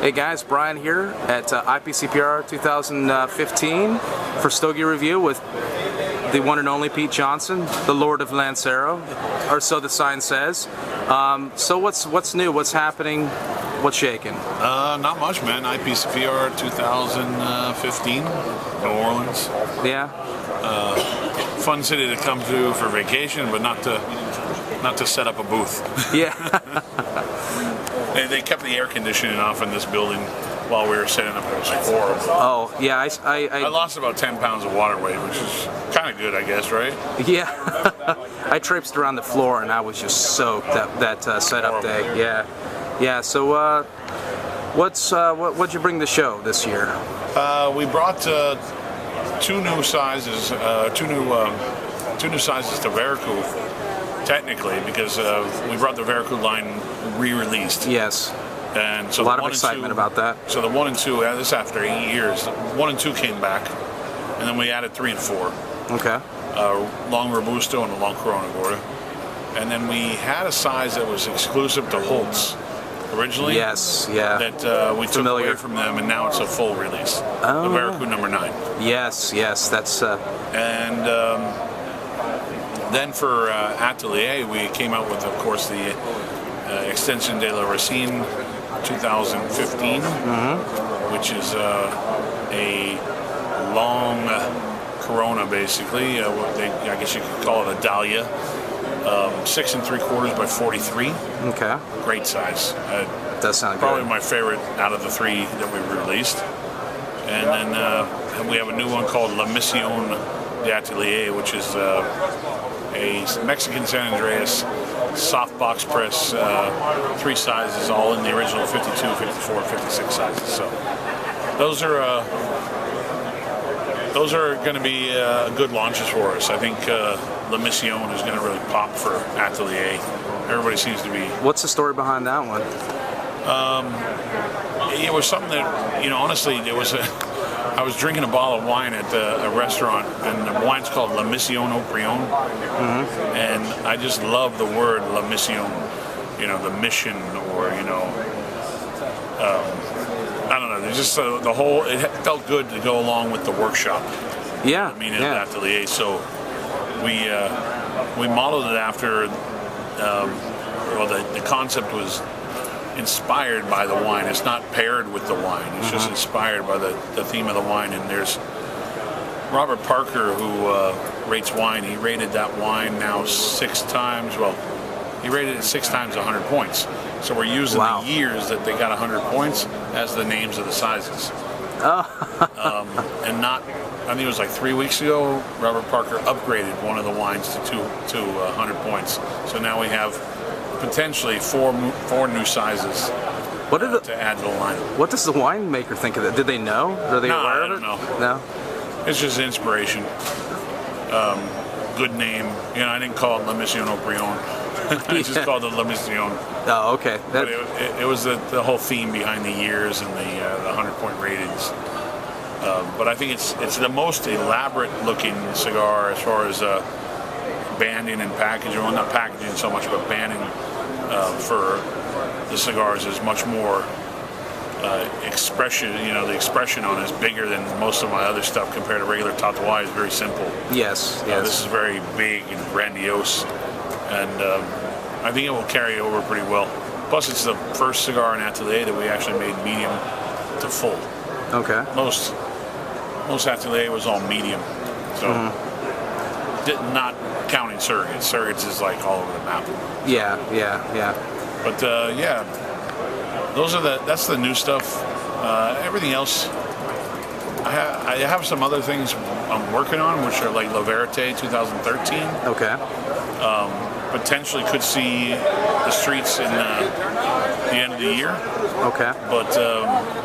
Hey guys, Brian here at IPCPR 2015 for Stogie Review with the one and only Pete Johnson, the Lord of Lancero, or so the sign says. So what's new? What's happening? What's shaking? Not much, man. IPCPR 2015, New Orleans. Yeah. Fun city to come to for vacation, but not to set up a booth. Yeah. They kept the air conditioning off in this building while we were setting up. It was horrible. Oh, yeah. I lost about 10 pounds of water weight, which is kind of good, I guess, right? Yeah. I traipsed around the floor and I was just soaked that setup day. Yeah. Yeah. So, what'd you bring to the show this year? We brought two new sizes to Verocu. Technically, because we brought the Verocu line re-released. Yes. And so a lot of excitement about that. So the 1 and 2, this after 8 years, 1 and 2 came back, and then we added 3 and 4. Okay. Long Robusto and a long Corona Gorda. And then we had a size that was exclusive to Holtz originally. Yes, yeah. That we took away from them, and now it's a full release. Oh. The Verocu number 9. Yes, yes, that's... Then for Atelier, we came out with, of course, the Extension de la Racine 2015, which is a long Corona, basically. I guess you could call it a Dahlia. 6 3/4 by 43. Okay. Great size. Does sound probably good. My favorite out of the 3 that we released. And then we have a new one called La Mission de Atelier, which is a Mexican San Andreas soft box press, 3 sizes, all in the original 52, 54, 56 sizes. So those are going to be good launches for us. I think La Mission is going to really pop for Atelier. Everybody seems to be. What's the story behind that one? It was something that, honestly, I was drinking a bottle of wine at a restaurant, and the wine's called La Mission Aubryon, and I just love the word La Mission, the mission, or I don't know. There's just the whole. It felt good to go along with the workshop. Yeah. Atelier. So we modeled it after. The concept was inspired by the wine. It's not paired with the wine. It's just inspired by the theme of the wine. And there's Robert Parker, who rates wine. He rated that wine now 6 times. Well, he rated it 6 times 100 points. So we're using the years that they got 100 points as the names of the sizes. And not, I think it was like 3 weeks ago, Robert Parker upgraded one of the wines to 100 points. So now we have potentially 4 new sizes to add to the line. What does the winemaker think of that? Did they know? Are they aware of it? No. No. It's just inspiration. Good name. I didn't call it La Mission Aubryon. I just called it La Mission. Oh, okay. But it was the whole theme behind the years and the 100-point ratings. But I think it's the most elaborate looking cigar as far as banding and packaging. Well, not packaging so much, but banding for the cigars is much more expression. The expression on it is bigger than most of my other stuff compared to regular Tatuaje. Is very simple. Yes. This is very big and grandiose, and I think it will carry over pretty well. Plus, it's the first cigar in Atelier that we actually made medium to full. Okay. Most Atelier was all medium, so not counting surrogates. Surrogates is like all over the map. Yeah. But that's the new stuff. Everything else, I have some other things I'm working on, which are like La Verite 2013. Okay. Potentially could see the streets in the end of the year. Okay. But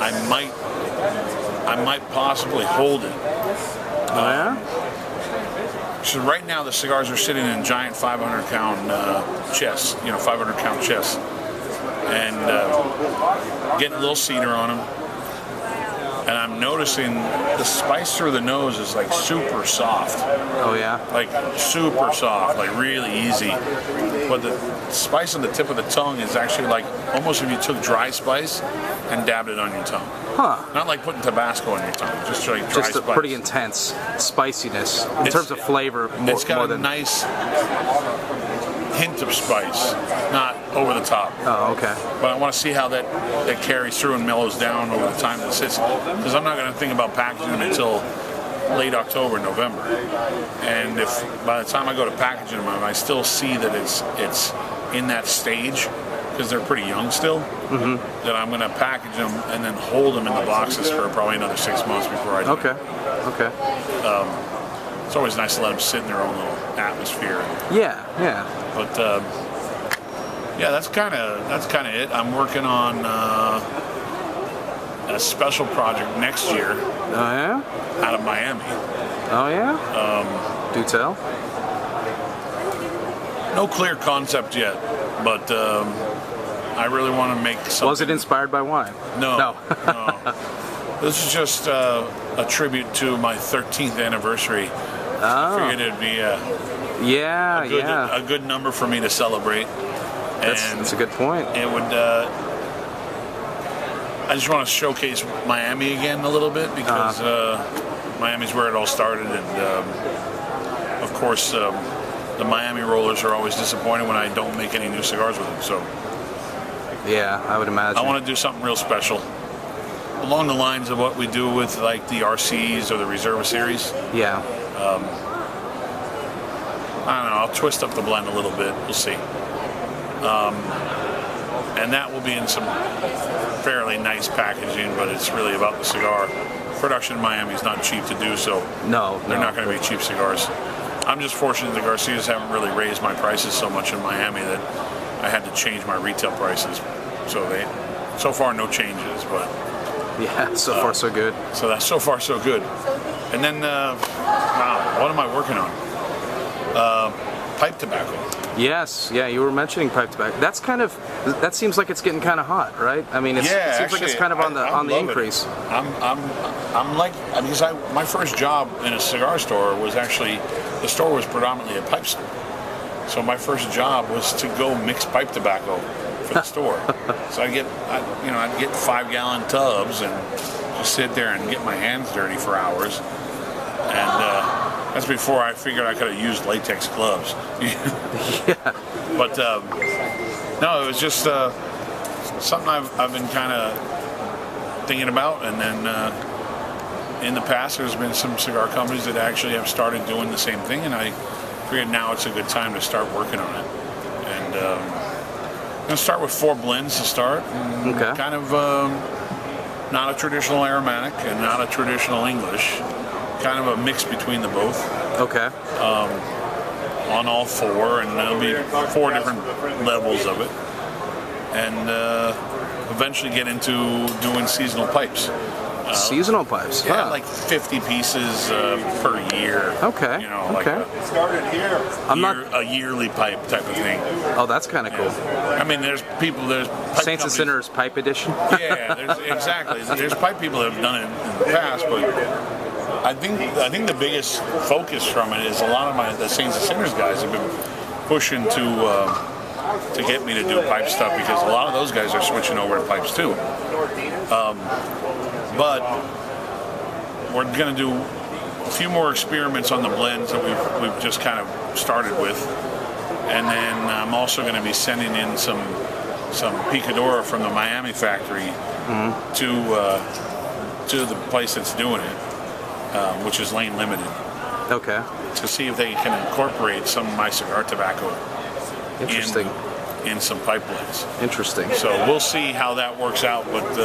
I might possibly hold it. So right now the cigars are sitting in giant 500-count chests, 500-count chests, and getting a little cedar on them. and I'm noticing the spice through the nose is like super soft. Oh yeah. Like super soft, like really easy. But the spice on the tip of the tongue is actually like almost if you took dry spice and dabbed it on your tongue. Huh. Not like putting Tabasco on your tongue, just like dry Just a spice. pretty intense spiciness in terms of flavor. It's got a nice hint of spice, not over the top. Oh, okay. But I want to see how that carries through and mellows down over the time that it sits. Because I'm not going to think about packaging them until late October, November. And if by the time I go to packaging them, I still see that it's in that stage, because they're pretty young still, that I'm going to package them and then hold them in the boxes for probably another 6 months before I do it. Okay. It's always nice to let them sit in their own little atmosphere. Yeah. But yeah, that's kind of it. I'm working on a special project next year. Oh yeah. Out of Miami. Oh yeah. Do tell. No clear concept yet, but I really want to make something. Was it inspired by wine? No. This is just a tribute to my 13th anniversary. I figured it'd be a good number for me to celebrate. That's a good point. It would. I just want to showcase Miami again a little bit, because Miami's where it all started, and of course the Miami rollers are always disappointed when I don't make any new cigars with them. So yeah, I would imagine. I want to do something real special, along the lines of what we do with like the RCs or the Reserva series. Yeah. I don't know, I'll twist up the blend a little bit, we'll see. And that will be in some fairly nice packaging, but it's really about the cigar. Production in Miami is not cheap to do, so they're not going to be cheap cigars. I'm just fortunate the Garcias haven't really raised my prices so much in Miami that I had to change my retail prices. So far no changes, but yeah, so far so good. So that's so far so good. And then wow, what am I working on? Pipe tobacco. Yes, yeah, you were mentioning pipe tobacco. That seems like it's getting kind of hot, right? I mean, it seems like it's kind of on the increase. Because my first job in a cigar store was actually, the store was predominantly a pipe store. So my first job was to go mix pipe tobacco for the store. So I'd get 5-gallon tubs and just sit there and get my hands dirty for hours. And that's before I figured I could have used latex gloves. Yeah. But no, it was just something I've been kind of thinking about. And then in the past, there's been some cigar companies that actually have started doing the same thing, and I figured now it's a good time to start working on it. And I'm going to start with 4 blends to start. Okay. Kind of not a traditional aromatic and not a traditional English. Kind of a mix between the both. Okay. On all 4, and there'll be 4 different levels of it, and eventually get into doing seasonal pipes. Seasonal pipes. Yeah, like 50 pieces per year. Okay. Like a yearly pipe type of thing. Oh, that's kind of cool. I mean, there's pipe Saints and Sinners pipe edition. Yeah, exactly. There's pipe people that have done it in the past, but I think the biggest focus from it is a lot of the Saints and Sinners guys have been pushing to get me to do pipe stuff, because a lot of those guys are switching over to pipes too. But we're going to do a few more experiments on the blends that we've just kind of started with, and then I'm also going to be sending in some picadora from the Miami factory to the place that's doing it. Which is Lane Limited. Okay. To see if they can incorporate some of my cigar tobacco in some pipe blends. Interesting. So we'll see how that works out, but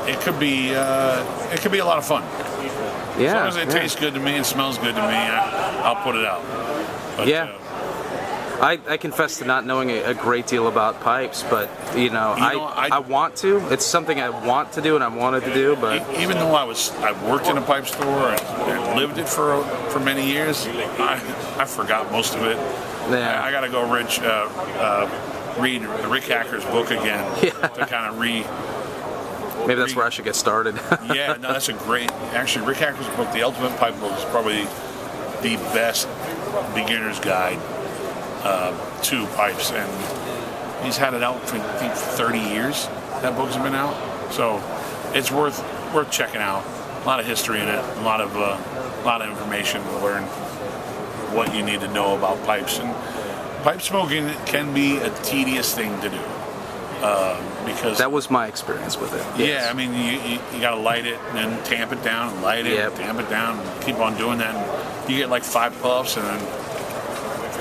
it could be a lot of fun. Yeah. As long as it tastes good to me and smells good to me, I'll put it out. But, yeah. I confess to not knowing a great deal about pipes, but I want to. It's something I want to do and I wanted to do, but even though I worked in a pipe store and lived it for many years, I forgot most of it. Yeah. I got to go read Rick Hacker's book again to kind of Maybe that's where I should get started. Yeah, no, that's a great. Actually, Rick Hacker's book, The Ultimate Pipe Book, is probably the best beginner's guide to pipes, and he's had it out for I think 30 years. That book's been out, so it's worth checking out. A lot of history in it, a lot of information to learn what you need to know about pipes. And pipe smoking can be a tedious thing to do because that was my experience with it. Yes. Yeah, I mean you got to light it and then tamp it down, and light it, and tamp it down, and keep on doing that. And you get like 5 puffs, and then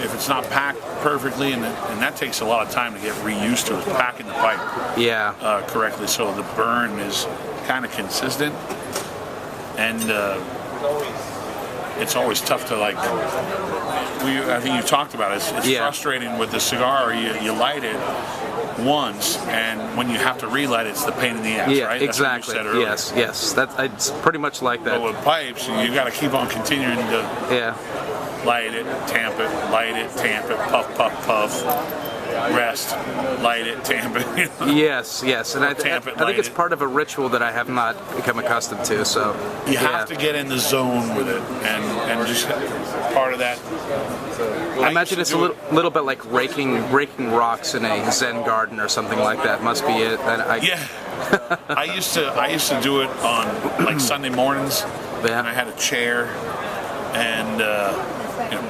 if it's not packed perfectly, and that takes a lot of time to get reused to packing the pipe correctly, so the burn is kind of consistent, and it's always tough to like. I think you talked about it. It's frustrating with the cigar. You light it once, and when you have to relight it, it's the pain in the ass. Right? Exactly. That's what you said earlier. Yes. It's pretty much like that. But with pipes, you got to keep on continuing to. Light it, tamp it, puff, puff, puff, rest, light it, tamp it. You know? Yes, and I think it's part of a ritual that I have not become accustomed to. So you have to get in the zone with it, and just part of that. I imagine it's a little bit like raking rocks in a Zen garden or something like that. Must be it. I used to do it on like Sunday mornings, and I had a chair and.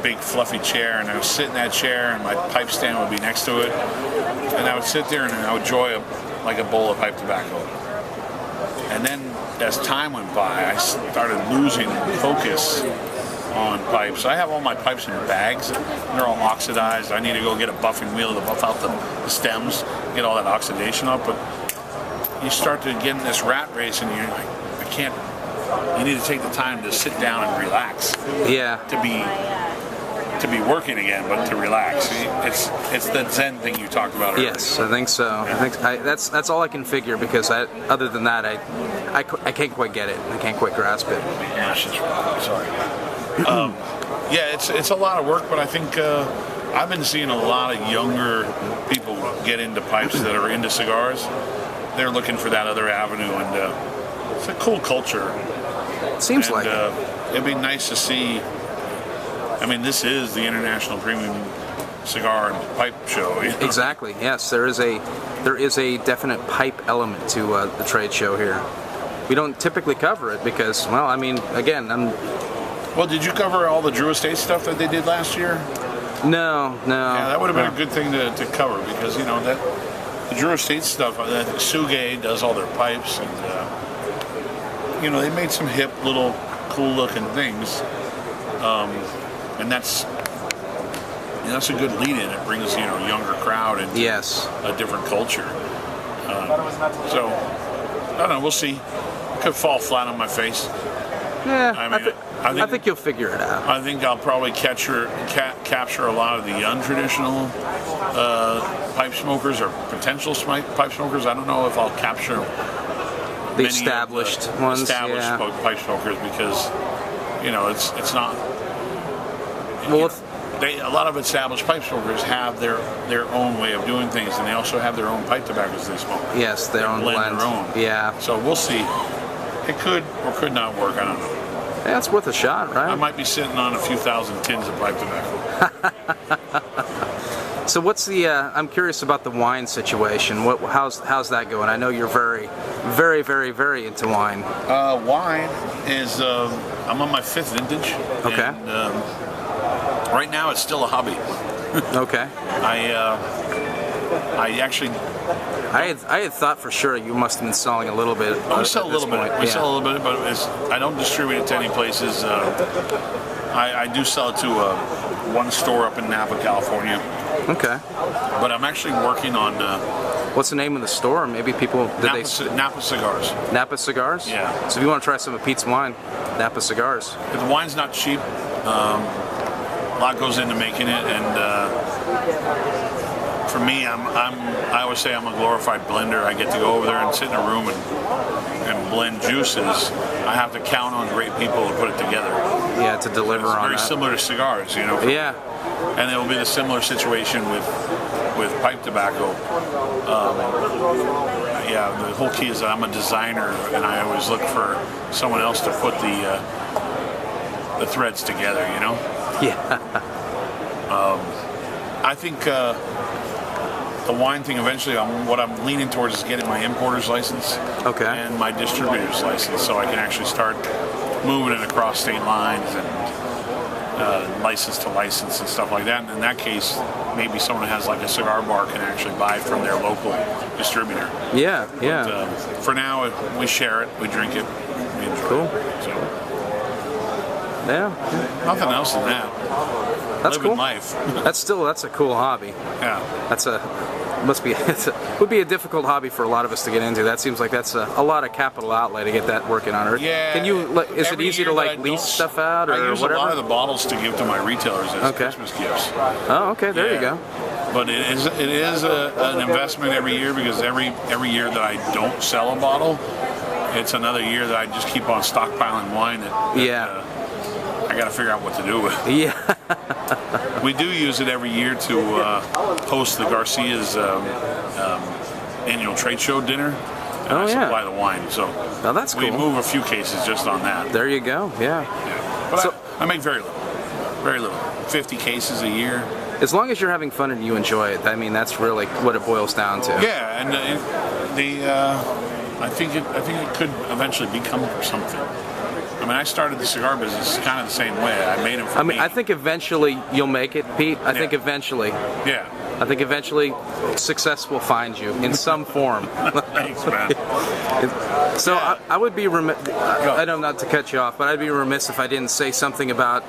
Big fluffy chair, and I would sit in that chair, and my pipe stand would be next to it, and I would sit there and I would enjoy a bowl of pipe tobacco. And then as time went by, I started losing focus on pipes. I have all my pipes in bags. They're all oxidized. I need to go get a buffing wheel to buff out the stems, get all that oxidation up. But you start to get in this rat race, and you're like, I can't. You need to take the time to sit down and relax. To be working again, but to relax. It's the Zen thing you talked about earlier. Yes, I think so. Yeah. I think that's all I can figure, because other than that, I can't quite get it. I can't quite grasp it. Sorry. It's a lot of work, but I think I've been seeing a lot of younger people get into pipes that are into cigars. They're looking for that other avenue, and it's a cool culture. It seems like it'd be nice to see. I mean, this is the International Premium Cigar and Pipe Show. You know? Exactly. Yes, there is a definite pipe element to the trade show here. We don't typically cover it because, well, I mean, again, Well, did you cover all the Drew Estate stuff that they did last year? No. Yeah, that would have been a good thing to cover, because that the Drew Estate stuff. Stogie does all their pipes, and they made some hip, little, cool-looking things. And that's a good lead-in. It brings younger crowd and a different culture. So I don't know. We'll see. I could fall flat on my face. Yeah, I think you'll figure it out. I think I'll probably capture a lot of the untraditional pipe smokers or potential pipe smokers. I don't know if I'll capture the established ones, pipe smokers, because it's not. Well, a lot of established pipe smokers have their own way of doing things, and they also have their own pipe tobaccos they smoke. Yes, their own blend. Their own. Yeah. So we'll see. It could or could not work. I don't know. Yeah, it's worth a shot, right? I might be sitting on a few thousand tins of pipe tobacco. So what's the? I'm curious about the wine situation. How's that going? I know you're very, very, very, very into wine. Wine is. I'm on my 5th vintage. Okay. And, right now, it's still a hobby. Okay. I actually. I had thought for sure you must have been selling a little bit. We sell a little bit. We sell a little bit, but I don't distribute it to any places. I do sell it to one store up in Napa, California. Okay. But I'm actually working on. What's the name of the store? Maybe people. Napa Cigars. Napa Cigars? Yeah. So if you want to try some of Pete's wine, Napa Cigars. But the wine's not cheap. A lot goes into making it, and for me, I always say I'm a glorified blender. I get to go over there and sit in a room and blend juices. I have to count on great people to put it together. Yeah, to deliver on that. Very similar to cigars, Yeah. And it will be a similar situation with pipe tobacco. Yeah, the whole key is that I'm a designer, and I always look for someone else to put the threads together, you know? Yeah. I think the wine thing eventually, what I'm leaning towards is getting my importer's license and my distributor's license, so I can actually start moving it across state lines and license to license and stuff like that. And in that case, maybe someone who has like a cigar bar can actually buy it from their local distributor. Yeah, yeah. But, for now, we share it, we drink it, we enjoy it. So. Yeah. Nothing else than that. That's Living cool. life. That's a cool hobby. Yeah. Would be a difficult hobby for a lot of us to get into. That seems like that's a lot of capital outlay to get that working on. Yeah. Can you? Is it easy to like lease stuff out or I use whatever? a lot of the bottles to give to my retailers as Christmas gifts. Oh, okay. There you go. But it is an investment every year, because every year that I don't sell a bottle, it's another year that I just keep on stockpiling wine. I got to figure out what to do with. Yeah. We do use it every year to host the Garcia's annual trade show dinner, and I supply the wine. So that's cool. We move a few cases just on that. There you go. Yeah. But so, I make very little. 50 cases a year. As long as you're having fun and you enjoy it, I mean, that's really what it boils down to. Yeah, and I think it could eventually become something. I mean, I started the cigar business kind of the same way. I made them for me. I think eventually you'll make it, Pete. I think eventually. Yeah. I think eventually success will find you in some form. Thanks, man. So I would be remiss, I don't not to cut you off, but I'd be remiss if I didn't say something about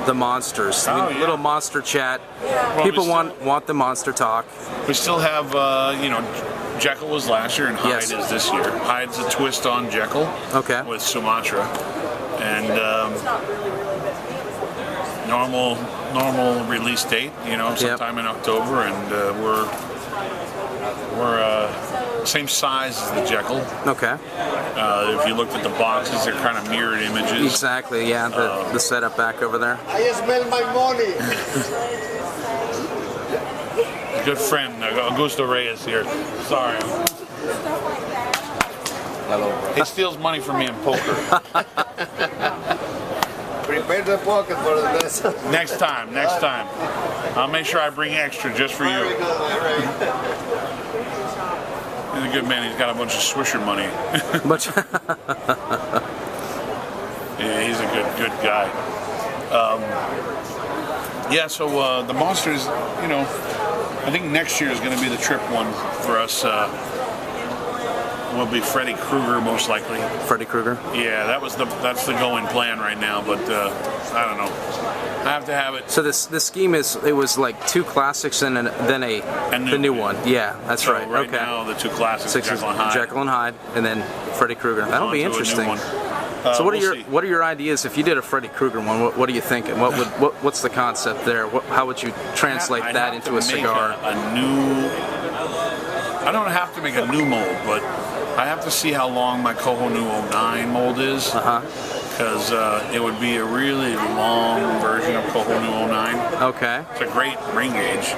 the monsters. Little monster chat. Well, people want the monster talk. We still have, Jekyll was last year and Hyde is this year. Hyde's a twist on Jekyll with Sumatra. And normal release date, sometime in October, and we're same size as the Jekyll. Okay. If you looked at the boxes, they're kind of mirrored images. Exactly, yeah, the setup back over there. I smell my money. Good friend, Augusto Reyes here. Sorry. Hello. He steals money from me in poker. Prepare the pocket for this. Next time. I'll make sure I bring extra just for you. Very good, very good. He's a good man. He's got a bunch of Swisher money. Yeah, he's a good guy. So the Monsters, I think next year is going to be the trip one for us. Will be Freddie Krueger most likely. Freddie Krueger? Yeah, that's the going plan right now, but I don't know. I have to have it. So the scheme was like 2 classics and then the new one. Yeah, that's right. Right now the 2 classics, Jekyll and Hyde, and then Freddie Krueger. That'll be interesting. So what are your ideas if you did a Freddie Krueger one? What are you thinking? What's the concept there? How would you translate that into a cigar? I don't have to make a new mold, but I have to see how long my Kohonu 09 mold is. Because it would be a really long version of Kohonu 09. Okay. It's a great ring gauge.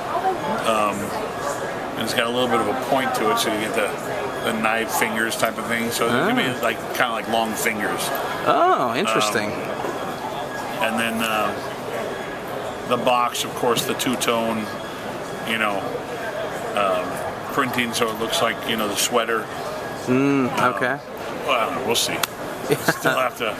And it's got a little bit of a point to it, so you get the knife fingers type of thing. So it's going to be kind of like long fingers. Oh, interesting. And then the box, of course, the 2-tone, printing, so it looks like, the sweater. Okay. Well, we'll see. Still have to...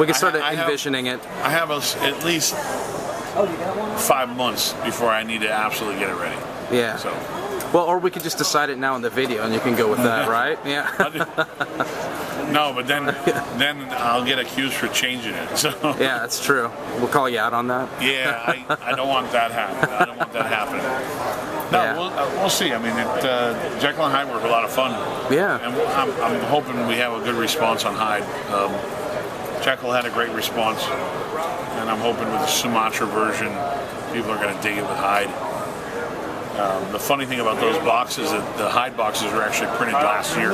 we can start envisioning it. I have at least 5 months before I need to absolutely get it ready. Yeah. So. Well, or we could just decide it now in the video, and you can go with that, right? Yeah. No, but then I'll get accused for changing it. So. Yeah, that's true. We'll call you out on that. Yeah, I don't want that happening. No, we'll see. I mean, Jekyll and Hyde were a lot of fun. Yeah. And I'm hoping we have a good response on Hyde. Jekyll had a great response, and I'm hoping with the Sumatra version, people are going to dig it with Hyde. The funny thing about those boxes, that the Hyde boxes were actually printed last year.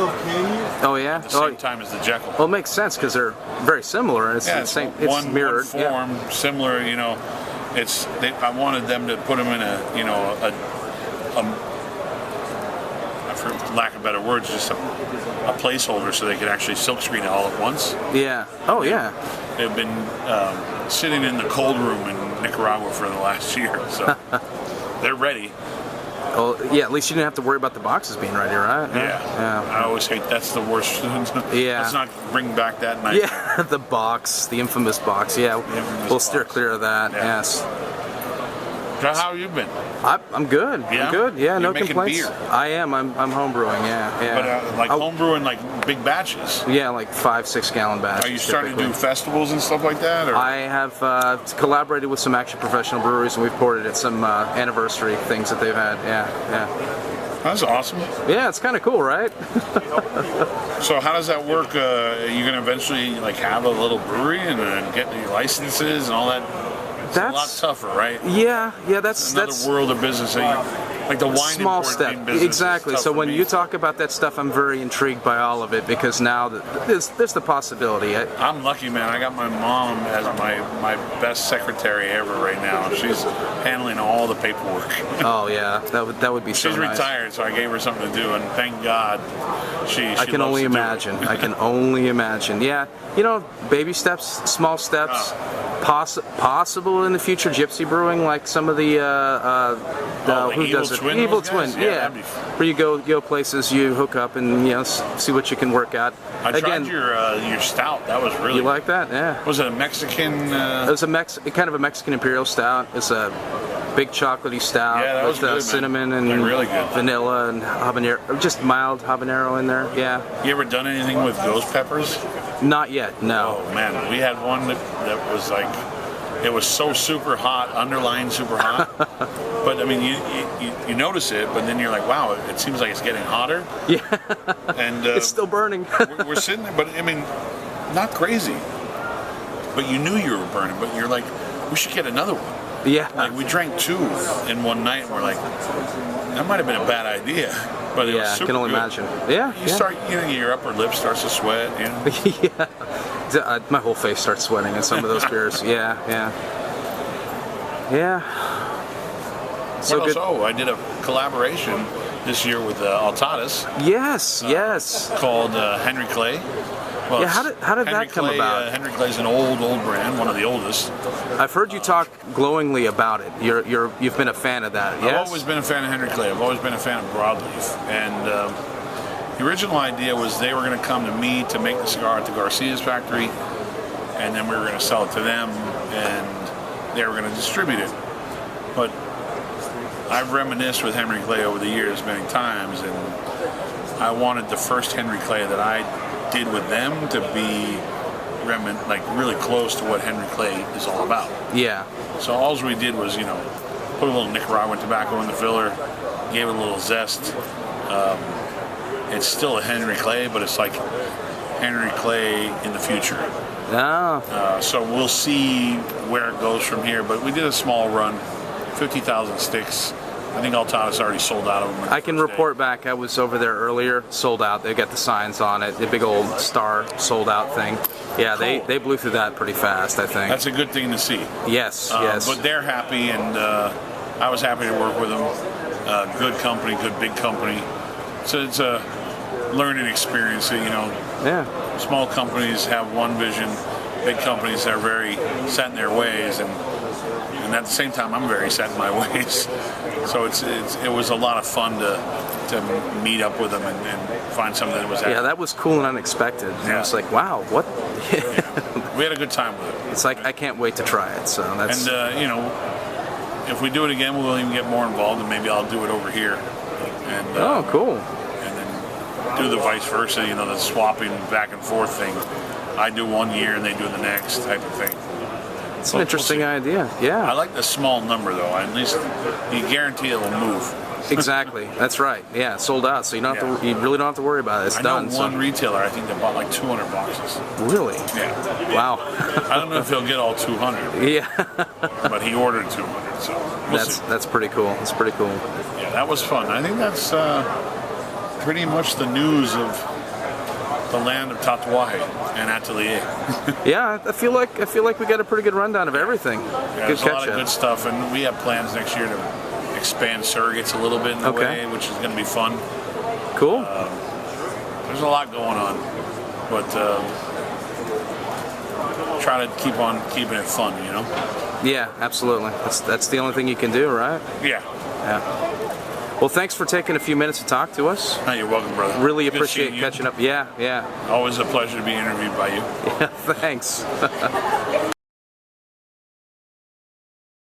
Oh yeah. At the same time as the Jekyll. Well, it makes sense because they're very similar, and it's the same. It's mirrored. One form, similar. I wanted them to put them in for lack of better words, just a placeholder so they could actually silkscreen it all at once. Yeah. Oh, yeah. They've been sitting in the cold room in Nicaragua for the last year, so they're ready. Well, yeah, at least you didn't have to worry about the boxes being ready, right? Yeah. I always hate that's the worst. Yeah. Let's not bring back that nightmare. Yeah, the infamous box. Yeah, we'll steer clear of that. Yeah. Yes. So how have you been? I'm good. Yeah? I'm good. Yeah, You're no making complaints. beer. I am. I'm homebrewing. Yeah. But homebrewing like big batches. Yeah, like 5-6 gallon batches. Are you starting to do typically. festivals and stuff like that? Or? I have collaborated with some actual professional breweries, and we've poured it at some anniversary things that they've had. Yeah. That's awesome. Yeah, it's kind of cool, right? So how does that work? Are you going to eventually like have a little brewery and get your licenses and all that? It's a lot tougher, right? Yeah. That's another world of business. Like the wine small step. business. Exactly. So when you talk about that stuff, I'm very intrigued by all of it because now there's the possibility. I'm lucky, man. I got my mom as my best secretary ever right now. She's handling all the paperwork. Oh yeah, that would be so She's nice. retired, so I gave her something to do, and thank God she I can only imagine. I can only imagine. Yeah, baby steps, small steps. Possible in the future gypsy brewing, like some of the who does it? Evil Twin, yeah. Where you go places, you hook up and see what you can work out. I tried your stout. That was really. You like that? Yeah. Was it a Mexican? It was kind of a Mexican imperial stout. It's a big chocolatey stout with good, cinnamon and really good. vanilla and habanero, just mild habanero in there. Yeah. You ever done anything with ghost peppers? Not yet. No. Oh man, we had one that was like. It was so super hot, underlying super hot. But I mean, you notice it, but then you're like, wow, it seems like it's getting hotter. Yeah. And it's still burning. we're sitting there, but I mean, not crazy. But you knew you were burning, but you're like, we should get another one. Yeah. Like we drank 2 in one night, and we're like, that might have been a bad idea. But it was super I can only good. imagine. Yeah. You start, your upper lip starts to sweat. Yeah. My whole face starts sweating in some of those beers. Yeah. So good. I did a collaboration this year with Altadas. Yes. Called Henry Clay. Well, yeah, how did that come about? Henry Clay's an old brand, one of the oldest. I've heard you talk glowingly about it. You've been a fan of that. Yes? I've always been a fan of Henry Clay. I've always been a fan of broadleaf. And the original idea was they were going to come to me to make the cigar at the Garcia's factory, and then we were going to sell it to them, and they were going to distribute it. But I've reminisced with Henry Clay over the years many times, and I wanted the first Henry Clay that I did with them to be really close to what Henry Clay is all about. Yeah. So all we did was, put a little Nicaraguan tobacco in the filler, gave it a little zest. It's still a Henry Clay, but it's like Henry Clay in the future. Oh. So we'll see where it goes from here. But we did a small run, 50,000 sticks. I think Altadas already sold out of them. I can report back. I was over there earlier. Sold out. They got the signs on it. The big old star sold out thing. Yeah, cool. They blew through that pretty fast, I think. That's a good thing to see. Yes. But they're happy, and I was happy to work with them. Good company, good big company. So it's a learning experience. Yeah. Small companies have one vision. Big companies are very set in their ways, and at the same time, I'm very set in my ways. So it was a lot of fun to meet up with them and find something that was. Yeah, that was cool and unexpected. Yeah. I was like, wow, what? Yeah. We had a good time with it. It's like I can't wait to try it. So that's. And if we do it again, we'll even get more involved, and maybe I'll do it over here. And cool. And then do the vice versa. The swapping back and forth thing. I do one year and they do the next type of thing. It's an interesting idea. Yeah. I like the small number though. At least you guarantee it will move. Exactly. That's right. Yeah, sold out. So you don't have to. You really don't have to worry about it. It's done. I know one retailer. I think they bought like 200 boxes. Really? Yeah. Wow. I don't know if he'll get all 200. Yeah. But he ordered 200. So that's pretty cool. That's pretty cool. Yeah, that was fun. I think that's pretty much the news of the land of Tatuaje and Atelier. Yeah, I feel like we got a pretty good rundown of everything. Yeah, Good there's a lot catch of up. good stuff, and we have plans next year to expand surrogates a little bit in the way, which is going to be fun. Cool. There's a lot going on, but try to keep on keeping it fun, you know? Yeah, absolutely. That's the only thing you can do, right? Yeah. Yeah. Well, thanks for taking a few minutes to talk to us. No, you're welcome, brother. Really Good appreciate seeing you. catching up. Yeah, yeah. Always a pleasure to be interviewed by you. Yeah, thanks.